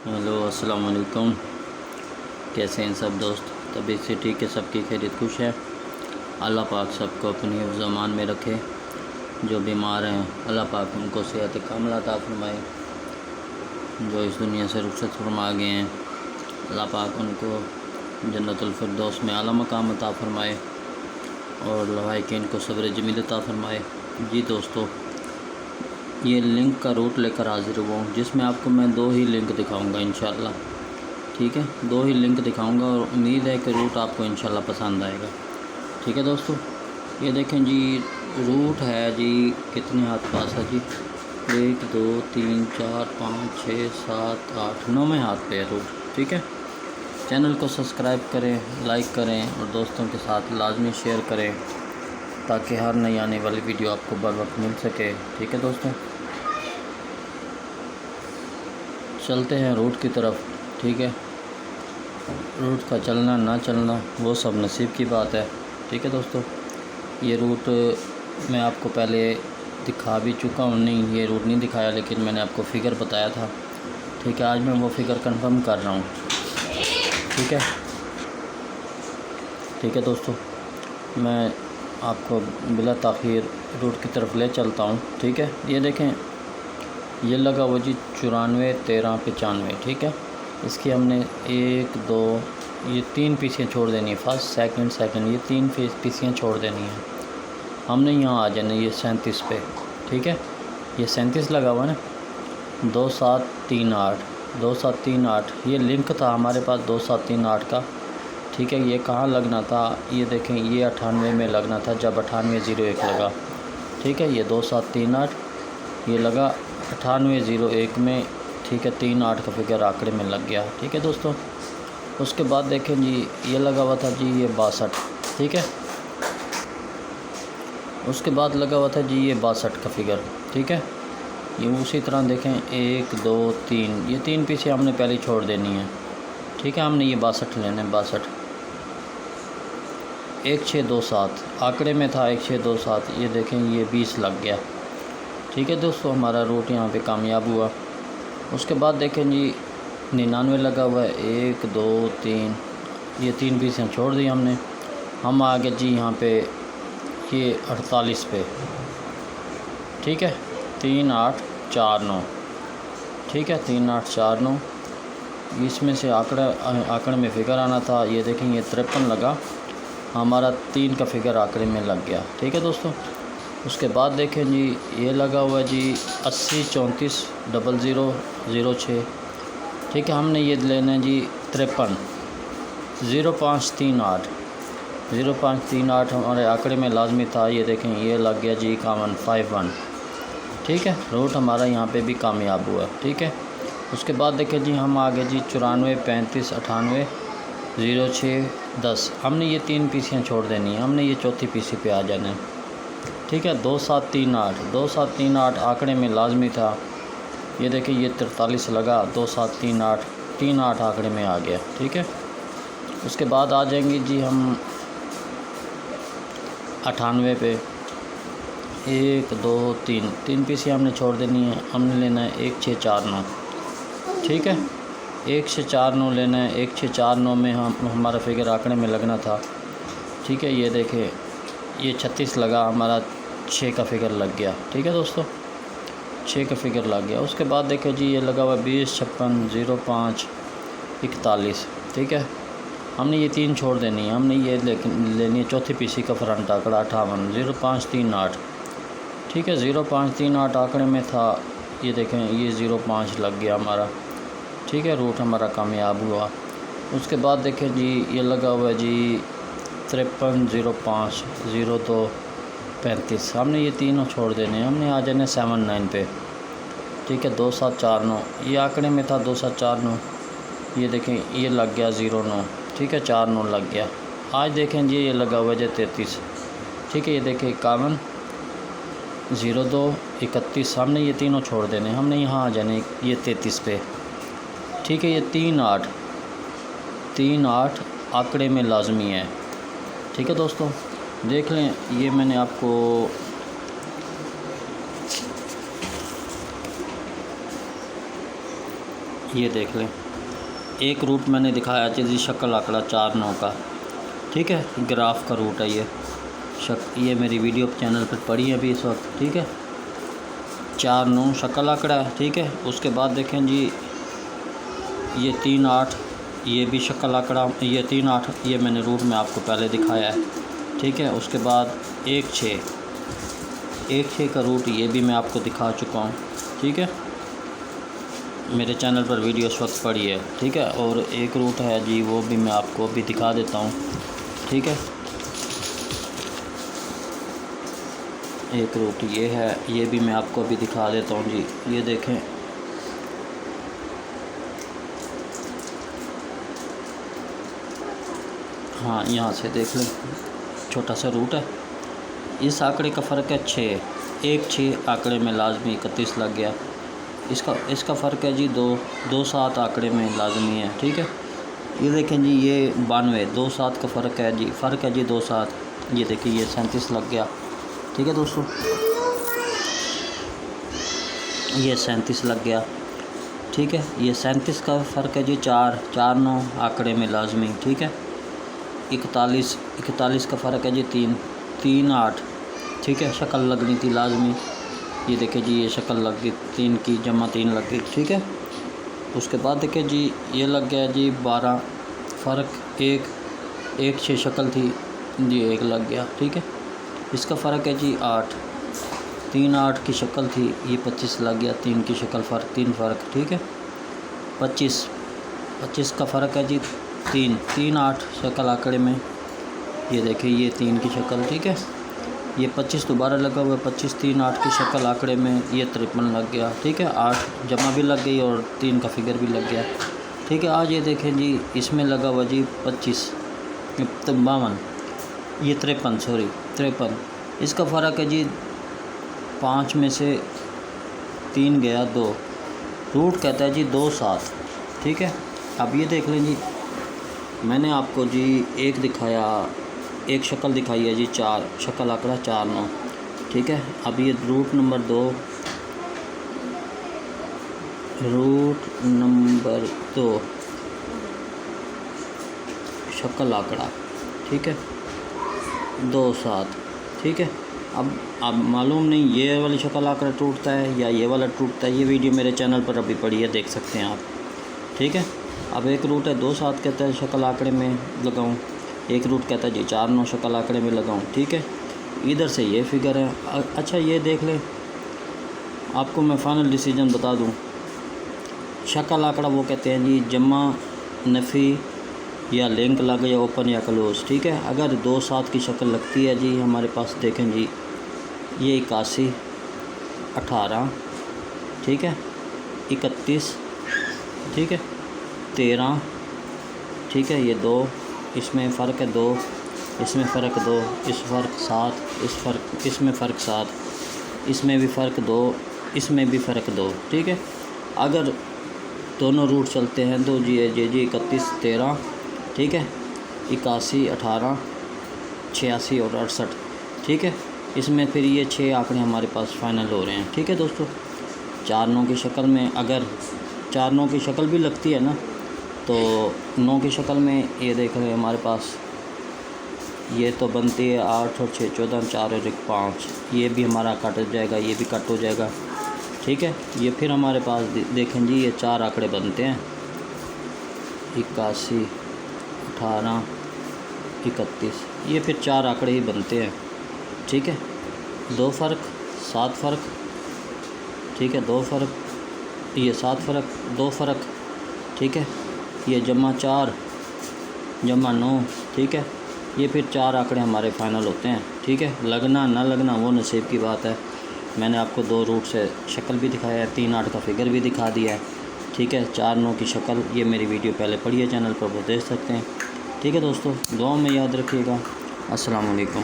Hello अस्सलाम वालेकुम। कैसे हैं सब दोस्त? तबीयत से ठीक है? सबकी खैरियत खुश है? अल्लाह पाक सबको अपनी हिफ्ज़ अमान में रखे। जो बीमार हैं अल्लाह पाक उनको सेहत कामिला अता फरमाए। जो इस दुनिया से रुखसत फरमा गए हैं अल्लाह पाक उनको जन्नतुल फिरदौस में आला मकाम अता फरमाए और लवाहिकीन को सब्र जमील अता फरमाए। जी दोस्तों, ये लिंक का रूट लेकर हाज़िर हुआ हूँ जिसमें आपको मैं 2 ही लिंक दिखाऊंगा इंशाल्लाह। ठीक है, 2 ही लिंक दिखाऊंगा और उम्मीद है कि रूट आपको इंशाल्लाह पसंद आएगा। ठीक है दोस्तों, ये देखें जी, रूट है जी कितने हाथ पास है जी? 1 2 3 4 5 6 7 8 9वें हाथ पे है रूट। ठीक है, चैनल को सब्सक्राइब करें, लाइक करें और दोस्तों के साथ लाजमी शेयर करें ताकि हर नई आने वाली वीडियो आपको बर वक्त मिल सके। ठीक है दोस्तों, चलते हैं रूट की तरफ। ठीक है, रूट का चलना ना चलना वो सब नसीब की बात है। ठीक है दोस्तों, ये रूट मैं आपको पहले दिखा भी चुका हूँ। नहीं, ये रूट नहीं दिखाया लेकिन मैंने आपको फ़िगर बताया था। ठीक है, आज मैं वो फ़िगर कंफर्म कर रहा हूँ। ठीक है, ठीक है दोस्तों, मैं आपको बिला ताख़ीर रूट की तरफ ले चलता हूँ। ठीक है, ये देखें, ये लगा हुआ जी 94 13 95। ठीक है, इसकी हमने 1 2 ये 3 पीसियाँ छोड़ देनी है। फर्स्ट सेकंड ये 3 पीसियाँ छोड़ देनी है। हमने यहाँ आ जाना ये 37 पे। ठीक है, ये 37 लगा हुआ ना, 2738 2738 ये लिंक था हमारे पास 2738 का। ठीक है, ये कहाँ लगना था? ये देखें, ये 98 में लगना था जब 9801 लगा। ठीक है, ये 2738 ये लगा 9801 में। ठीक है, 38 का फिगर आंकड़े में लग गया। ठीक है दोस्तों, उसके बाद देखें जी, ये लगा हुआ था जी ये 62। ठीक है, उसके बाद लगा हुआ था जी ये 62 का फिगर। ठीक है, ये उसी तरह देखें 1 2 3 ये 3 पीछे हमने पहले छोड़ देनी है। ठीक है, हमने ये 62 लेना है। 62 1627 आंकड़े में था 1627। ये देखें ये 20 लग गया। ठीक है दोस्तों, हमारा रूट यहाँ पे कामयाब हुआ। उसके बाद देखें जी 99 लगा हुआ है। 1 2 3 ये 3 पीसें छोड़ दी हमने। हम आ गए जी यहाँ पे ये 48 पे। ठीक है, 3849। ठीक है, 3849 इसमें से आंकड़े में फ़िगर आना था। ये देखें ये 53 लगा, हमारा 3 का फिगर आंकड़े में लग गया। ठीक है दोस्तों, उसके बाद देखें जी ये लगा हुआ है जी 80 34 0006। ठीक है, हमने ये लेना है जी 53 0538 0538 हमारे आंकड़े में लाजमी था। ये देखें ये लग गया जी 5151। ठीक है, रूट हमारा यहाँ पे भी कामयाब हुआ। ठीक है, उसके बाद देखें जी हम आ गए जी 94 35 98 06 10। हमने ये 3 पीसियाँ छोड़ देनी है। हमने ये चौथी पीसी पे आ जाना है। ठीक है, 2738 आंकड़े में लाजमी था। ये देखिए ये 43 लगा, 2738 38 आंकड़े में आ गया। ठीक है, उसके बाद आ जाएंगे जी हम 98 पे। 1 2 3 पीसी हमने छोड़ देनी है। हमने लेना है 1649। ठीक है, 1649 लेना है। 1649 में हमारा फिगर आंकड़े में लगना था। ठीक है, ये देखें ये 36 लगा, हमारा 6 का फिगर लग गया। ठीक है दोस्तों, 6 का फिगर लग गया। उसके बाद देखो जी ये लगा हुआ 20 56 05 41। ठीक है, हमने ये 3 छोड़ देनी है। हमने ये लेनी है चौथी पीसी का फ्रंट आंकड़ा 58 0538। ठीक है, 0538 आंकड़े में था। ये देखें ये 05 लग गया हमारा। ठीक है, रूट हमारा कामयाब हुआ। उसके बाद देखें जी ये लगा हुआ है जी 53 05 02 35। हमने ये तीनों छोड़ देने हैं। हमने आ जाने 79 पे। ठीक है, 2749 ये आंकड़े में था 2749। ये देखें ये लग गया 09। ठीक है, 49 लग गया। आज देखें जी ये लगा हुआ है 33। ठीक है, ये देखें 51 02 31। हमने ये तीनों छोड़ देने। हमने यहाँ आ जाने ये 33 पे। ठीक है, ये 38 आंकड़े में लाजमी है। ठीक है दोस्तों, देख लें ये मैंने आपको ये देख लें, एक रूट मैंने दिखाया जी शक्ल आंकड़ा 4 9 का, ठीक है, ग्राफ का रूट है ये मेरी वीडियो चैनल पर पड़ी है अभी इस वक्त, ठीक है। 4 9 शक्ल आंकड़ा है, ठीक है। उसके बाद देखें जी ये 3 8, ये भी शक्ल आंकड़ा, ये 3 8 ये मैंने रूट में आपको पहले दिखाया है, ठीक है। उसके बाद 1 6 का रूट ये भी मैं आपको दिखा चुका हूँ, ठीक है। मेरे चैनल पर वीडियो इस वक्त पड़ी है, ठीक है। और एक रूट है जी वो भी मैं आपको अभी दिखा देता हूँ, ठीक है। एक रूट ये है, ये भी मैं आपको अभी दिखा देता हूँ जी। ये देखें, हाँ यहाँ से देख लें, छोटा सा रूट है। इस आंकड़े का फ़र्क है 6, 1 6 आंकड़े में लाजमी 31 लग गया। इसका फ़र्क है जी 2 7 आंकड़े में लाजमी है, ठीक है। ये देखें जी ये 92, 2 7 का फ़र्क है जी, 2 7, ये देखिए ये 37 लग गया, ठीक है दोस्तों, ये 37 लग गया, ठीक है। ये 37 का फ़र्क है जी 4 9 आंकड़े में लाजमी, ठीक है। 41 का फ़र्क है जी 3 8, ठीक है। शक्ल लगनी थी लाजमी, ये देखिए जी ये शक्ल लग गई 3 की जमा 3 लग गई, ठीक है। उसके बाद देखिए जी ये लग गया जी 12, फ़र्क 1 6 शक्ल थी जी 1 लग गया, ठीक है। इसका फ़र्क है जी 8, 3 8 की शक्ल थी, ये 25 लग गया, 3 की शक्ल फ़र्क 3 फ़र्क, ठीक है। 25 का फ़र्क है जी 3 8 शक्ल आंकड़े में, ये देखिए ये 3 की शक्ल, ठीक है। ये 25 दोबारा लगा हुआ है, 25 3 8 की शक्ल आंकड़े में, ये 53 लग गया, ठीक है। 8 जमा भी लग गई और 3 का फिगर भी लग गया, ठीक है। आज ये देखें जी इसमें लगा हुआ जी 25 52, ये 53 इसका फ़र्क है जी 5 में से 3 गया 2, रूट कहता है जी 2 7, ठीक है। अब ये देख लें जी, मैंने आपको जी एक शक्ल दिखाई है जी 4, शक्ल आंकड़ा 4 9, ठीक है। अब ये रूट नंबर 2 शक्ल आंकड़ा, ठीक है 2 7, ठीक है। अब मालूम नहीं ये वाली शक्ल आंकड़ा टूटता है या ये वाला टूटता है, ये वीडियो मेरे चैनल पर अभी पड़ी है, देख सकते हैं आप, ठीक है। अब एक रूट है 2 7 कहता है शक्ल आंकड़े में लगाऊं, एक रूट कहता है जी 4 9 शक्ल आंकड़े में लगाऊं, ठीक है। इधर से ये फिगर है। अच्छा ये देख लें, आपको मैं फ़ाइनल डिसीजन बता दूं, शक्ल आंकड़ा वो कहते हैं जी जमा नफ़ी या लिंक लग या ओपन या क्लोज, ठीक है। अगर 2 7 की शक्ल लगती है जी हमारे पास, देखें जी ये 81 18, ठीक है, 31, ठीक है, 13, ठीक है, ये 2, इसमें फ़र्क है 2, इसमें फ़र्क 2, इस फ़र्क 7, इसमें फ़र्क 7, इसमें भी फ़र्क 2, इसमें भी फ़र्क 2, ठीक है। अगर दोनों रूट चलते हैं तो जी 31 13, ठीक है, 81 18 86 और 68, ठीक है। इसमें फिर ये 6 आंकड़े हमारे पास फ़ाइनल हो रहे हैं, ठीक है दोस्तों। 4 9 की शक्ल में अगर 4 9 की शक्ल भी लगती है ना, तो 9 की शक्ल में ये देख रहे हैं हमारे पास, ये तो बनती है 8 और 6 14, 4 और 1 5, ये भी हमारा कट जाएगा, ये भी कट हो जाएगा, ठीक है। ये फिर हमारे पास देखें जी ये 4 आंकड़े बनते हैं, 81 18 31, ये फिर 4 आंकड़े ही बनते हैं, ठीक है। 2 फ़र्क 7 फ़र्क, ठीक है, 2 फ़र्क, ये 7 फ़र्क 2 फ़र्क, ठीक है। ये जमा 4 जमा 9, ठीक है। ये फिर 4 आंकड़े हमारे फ़ाइनल होते हैं, ठीक है। लगना ना लगना वो नसीब की बात है। मैंने आपको 2 रूट से शक्ल भी दिखाया है, 3 8 का फिगर भी दिखा दिया है, ठीक है। 4 9 की शक्ल ये मेरी वीडियो पहले पड़ी है चैनल पर, वो देख सकते हैं, ठीक है दोस्तों। दुआ में याद रखिएगा। अस्सलाम वालेकुम।